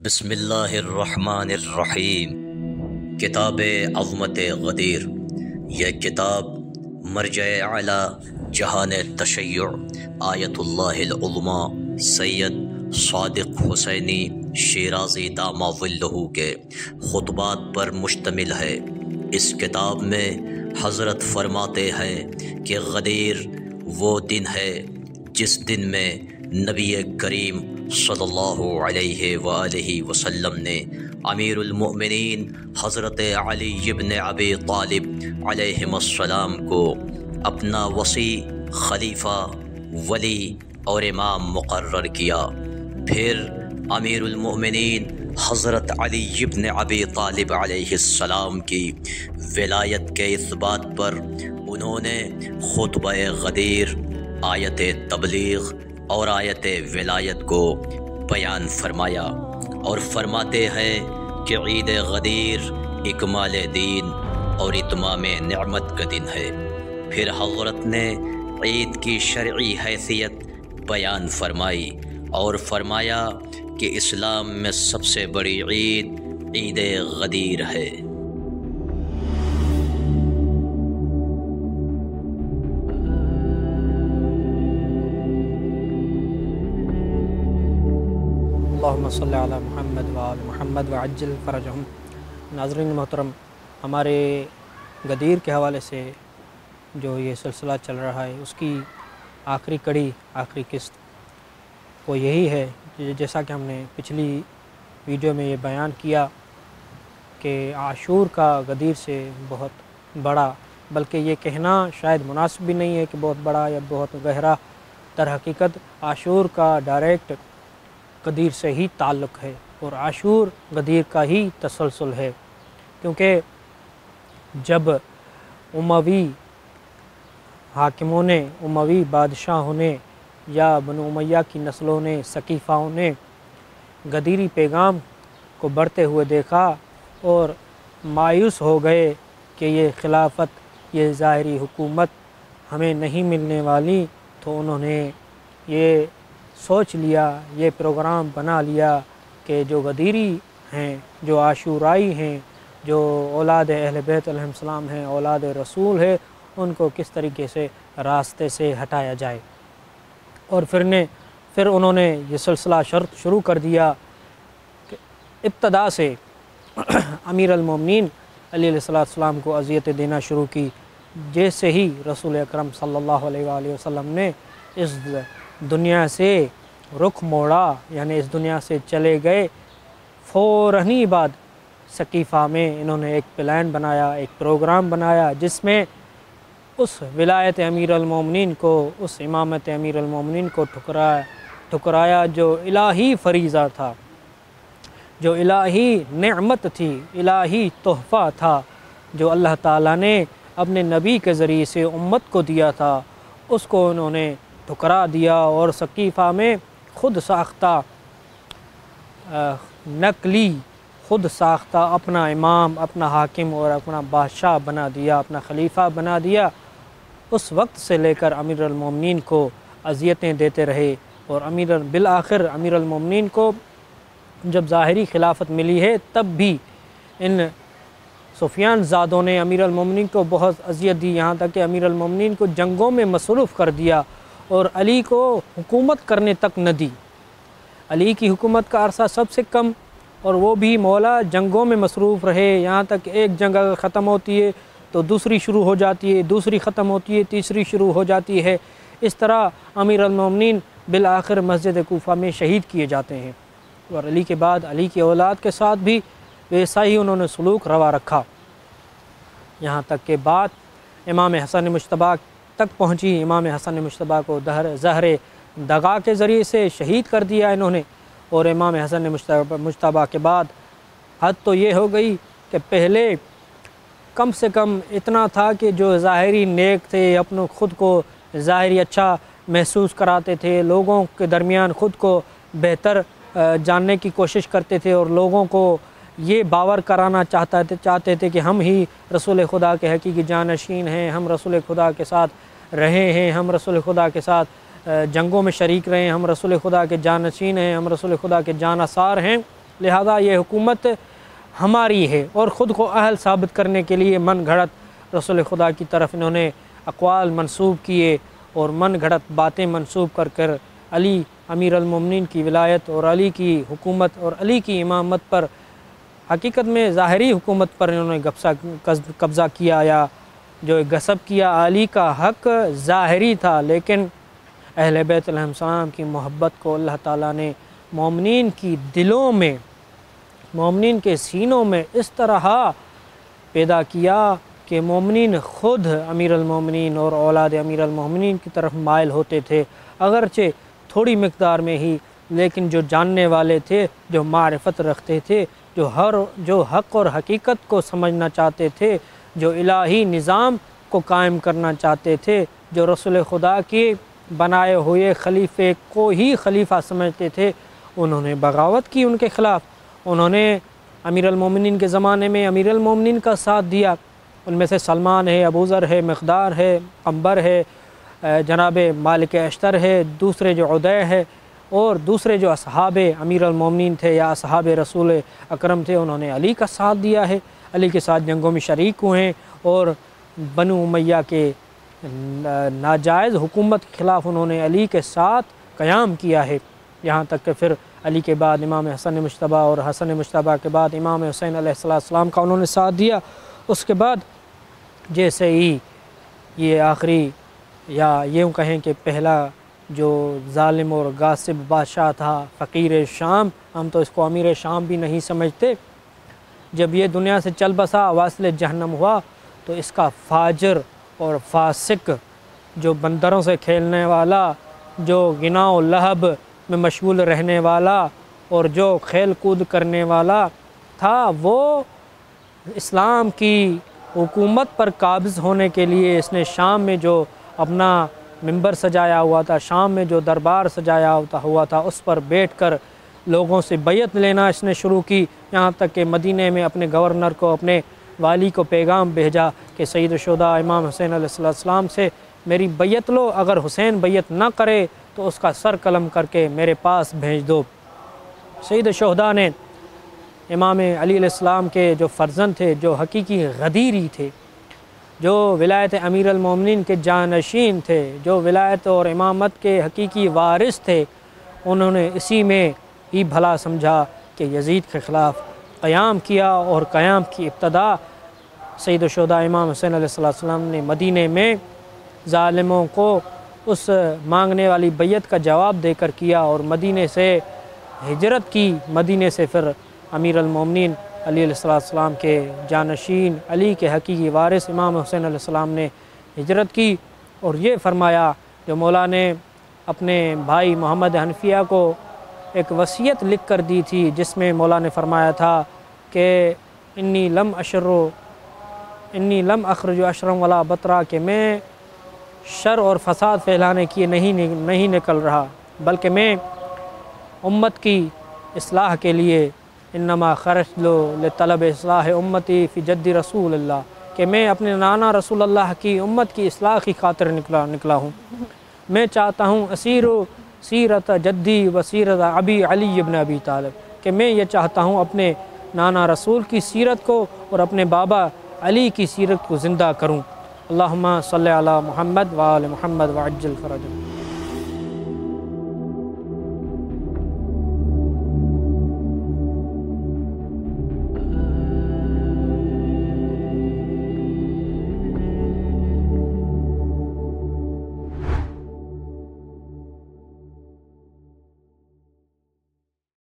بسم اللہ الرحمن الرحیم۔ کتاب عظمت غدیر، یہ کتاب مرجع اعلی جہان تشیع آیت اللہ العظمی سید صادق حسینی شیرازی دامہ ظلہ کے خطبات پر مشتمل ہے۔ اس کتاب میں حضرت فرماتے ہیں کہ غدیر وہ دن ہے جس دن میں نبی کریم صلی اللہ علیہ وآلہ وسلم نے امیر المؤمنین حضرت علی بن ابی طالب علیہ السلام کو اپنا وصی، خلیفہ، ولی اور امام مقرر کیا۔ پھر امیر المؤمنین حضرت علی بن ابی طالب علیہ السلام کی ولایت کے اثبات پر انہوں نے خطبہ غدیر، آیت تبلیغ اور آیت ولایت کو بیان فرمایا اور فرماتے ہیں کہ عید غدیر اکمال دین اور اتمام نعمت کا دن ہے۔ پھر حضرت نے عید کی شرعی حیثیت بیان فرمائی اور فرمایا کہ اسلام میں سب سے بڑی عید عید غدیر ہے۔ اللہم صلی علی محمد وآل محمد وعجل فرجہم۔ ناظرین محترم، ہمارے غدیر کے حوالے سے جو یہ سلسلہ چل رہا ہے اس کی آخری کڑی، آخری قسط وہ یہی ہے جیسا کہ ہم نے پچھلی ویڈیو میں یہ بیان کیا کہ عاشور کا غدیر سے بہت بڑا، بلکہ یہ کہنا شاید مناسب بھی نہیں ہے کہ بہت بڑا یا بہت گہرا، در حقیقت عاشور کا ڈائریکٹ غدیر سے ہی تعلق ہے اور عاشور غدیر کا ہی تسلسل ہے، کیونکہ جب اموی حاکموں نے، اموی بادشاہوں نے یا بنو امیہ کی نسلوں نے، ثقیفاؤں نے غدیری پیغام کو بڑھتے ہوئے دیکھا اور مایوس ہو گئے کہ یہ خلافت، یہ ظاہری حکومت ہمیں نہیں ملنے والی، تو انہوں نے یہ سوچ لیا، یہ پروگرام بنا لیا کہ جو غدیری ہیں، جو عاشورائی ہیں، جو اولاد اہل بیت علیہ السلام ہیں، اولاد رسول ہے، ان کو کس طریقے سے راستے سے ہٹایا جائے۔ اور پھر انہوں نے یہ سلسلہ شروع کر دیا کہ ابتدا سے امیر المومنین علی علیہ السلام کو اذیتیں دینا شروع کی۔ جیسے ہی رسول اکرم صلی اللہ علیہ وآلہ وسلم نے اس دنیا سے رخ موڑا، یعنی اس دنیا سے چلے گئے، فوراً ہی بعد ثقیفہ میں انہوں نے ایک پلان بنایا، ایک پروگرام بنایا جس میں اس ولایت امیر المومنین کو، اس امامت امیر المومنین کو ٹھکرایا جو الہی فریضہ تھا، جو الہی نعمت تھی، الہی تحفہ تھا، جو اللہ تعالیٰ نے اپنے نبی کے ذریعے سے امت کو دیا تھا، اس کو انہوں نے ٹھکرا دیا اور ثقیفہ میں خود ساختہ نقلی، خود ساختہ اپنا امام، اپنا حاکم اور اپنا بادشاہ بنا دیا، اپنا خلیفہ بنا دیا۔ اس وقت سے لے کر امیر المومنین کو اذیتیں دیتے رہے اور بالآخر امیر المومنین کو جب ظاہری خلافت ملی ہے تب بھی ان سفیان زادوں نے امیر المومنین کو بہت اذیت دی، یہاں تک کہ امیر المومنین کو جنگوں میں مصروف کر دیا اور علی کو حکومت کرنے تک نہ دی۔ علی کی حکومت کا عرصہ سب سے کم اور وہ بھی مولا جنگوں میں مصروف رہے، یہاں تک ایک جنگ اگر ختم ہوتی ہے تو دوسری شروع ہو جاتی ہے، دوسری ختم ہوتی ہے، تیسری شروع ہو جاتی ہے۔ اس طرح امیر المومنین بالآخر مسجد کوفہ میں شہید کیے جاتے ہیں، اور علی کے بعد علی کی اولاد کے ساتھ بھی ویسا ہی انہوں نے سلوک روا رکھا، یہاں تک کہ بات امام حسن مجتبیٰ تک پہنچی۔ امام حسن مجتبیٰ کو زہر دغا کے ذریعے سے شہید کر دیا انہوں نے، اور امام حسن مجتبیٰ کے بعد حد تو یہ ہو گئی کہ پہلے کم سے کم اتنا تھا کہ جو ظاہری نیک تھے، اپنے خود کو ظاہری اچھا محسوس کراتے تھے، لوگوں کے درمیان خود کو بہتر جاننے کی کوشش کرتے تھے اور لوگوں کو یہ باور کرانا چاہتے تھے کہ ہم ہی رسول خدا کے حقیقی جانشین ہیں، ہم رسول خدا کے ساتھ رہے ہیں، ہم رسول خدا کے ساتھ جنگوں میں شریک رہے ہیں، ہم رسول خدا کے جانشین ہیں، ہم رسول خدا کے جانثار ہیں، لہذا یہ حکومت ہماری ہے، اور خود کو اہل ثابت کرنے کے لیے من گھڑت رسول خدا کی طرف انہوں نے اقوال منسوب کیے اور من گھڑت باتیں منسوب کر کر علی امیر المومنین کی ولایت اور علی کی حکومت اور علی کی امامت پر، حقیقت میں ظاہری حکومت پر انہوں نے قبضہ کیا یا جو غصب کیا۔ علی کا حق ظاہری تھا، لیکن اہل بیت علیہ السلام کی محبت کو اللہ تعالیٰ نے مومنین کی دلوں میں، مومنین کے سینوں میں اس طرح پیدا کیا کہ مومنین خود امیر المومنین اور اولاد امیر المومنین کی طرف مائل ہوتے تھے، اگرچہ تھوڑی مقدار میں ہی، لیکن جو جاننے والے تھے، جو معرفت رکھتے تھے، جو حق اور حقیقت کو سمجھنا چاہتے تھے، جو الہی نظام کو قائم کرنا چاہتے تھے، جو رسول خدا کے بنائے ہوئے خلیفے کو ہی خلیفہ سمجھتے تھے، انہوں نے بغاوت کی ان کے خلاف۔ انہوں نے امیر المومنین کے زمانے میں امیر المومنین کا ساتھ دیا، ان میں سے سلمان ہے، ابو ذر ہے، مقدار ہے، قنبر ہے، جناب مالک اشتر ہے، دوسرے جو عدی ہے، اور دوسرے جو اصحاب امیر المومنین تھے یا اصحاب رسول اکرم تھے، انہوں نے علی کا ساتھ دیا ہے، علی کے ساتھ جنگوں میں شریک ہوئے ہیں، اور بنو امیہ کے ناجائز حکومت کے خلاف انہوں نے علی کے ساتھ قیام کیا ہے، یہاں تک کہ پھر علی کے بعد امام حسن مجتبی اور حسن مجتبی کے بعد امام حسین علیہ السلام کا انہوں نے ساتھ دیا۔ اس کے بعد جیسے ہی یہ آخری یا یوں کہیں کہ پہلا جو ظالم اور غاصب بادشاہ تھا، فقیر شام، ہم تو اس کو امیر شام بھی نہیں سمجھتے، جب یہ دنیا سے چل بسا، واصل جہنم ہوا، تو اس کا فاجر اور فاسق، جو بندروں سے کھیلنے والا، جو غنا و لہب میں مشغول رہنے والا اور جو کھیل کود کرنے والا تھا، وہ اسلام کی حکومت پر قابض ہونے کے لیے اس نے شام میں جو اپنا منبر سجایا ہوا تھا، شام میں جو دربار سجایا ہوا تھا، اس پر بیٹھ کر لوگوں سے بیعت لینا اس نے شروع کی، یہاں تک کہ مدینہ میں اپنے گورنر کو، اپنے والی کو پیغام بھیجا کہ سید الشہداء امام حسین علیہ السلام سے میری بیعت لو، اگر حسین بیعت نہ کرے تو اس کا سر قلم کر کے میرے پاس بھیج دو۔ سید الشہداء نے امام علی علیہ السلام کے جو فرزند تھے، جو حقیقی غدیری تھے، جو ولایت امیر المومنین کے جانشین تھے، جو ولایت اور امامت کے حقیقی وارث تھے، انہوں نے اسی میں ہی بھلا سمجھا کہ یزید کے خلاف قیام کیا، اور قیام کی ابتدا سید الشہداء امام حسین علیہ السلام نے مدینہ میں ظالموں کو اس مانگنے والی بیعت کا جواب دے کر کیا، اور مدینہ سے ہجرت کی، مدینہ سے پھر امیر المومنین علی علیہ السلام کے جانشین، علی کے حقیقی وارث امام حسین علیہ السلام نے ہجرت کی، اور یہ فرمایا جو مولا نے اپنے بھائی محمد حنفیہ کو ایک وصیت لکھ کر دی تھی، جس میں مولا نے فرمایا تھا کہ انی لم اخرج اشرم ولا بطرا، کہ میں شر اور فساد پھیلانے کی نہیں نکل رہا، بلکہ میں امت کی اصلاح کے لیے انما خرجت لطلب اصلاح امتی فی جد رسول اللہ، کہ میں اپنے نانا رسول اللہ کی امت کی اصلاح کی خاطر نکلا ہوں۔ میں چاہتا ہوں اسیر سیرت جدی و سیرت ابی علی ابن ابی طالب، کہ میں یہ چاہتا ہوں اپنے نانا رسول کی سیرت کو اور اپنے بابا علی کی سیرت کو زندہ کروں۔ اللہم صلی علی محمد وآل محمد وعجل فرجہ۔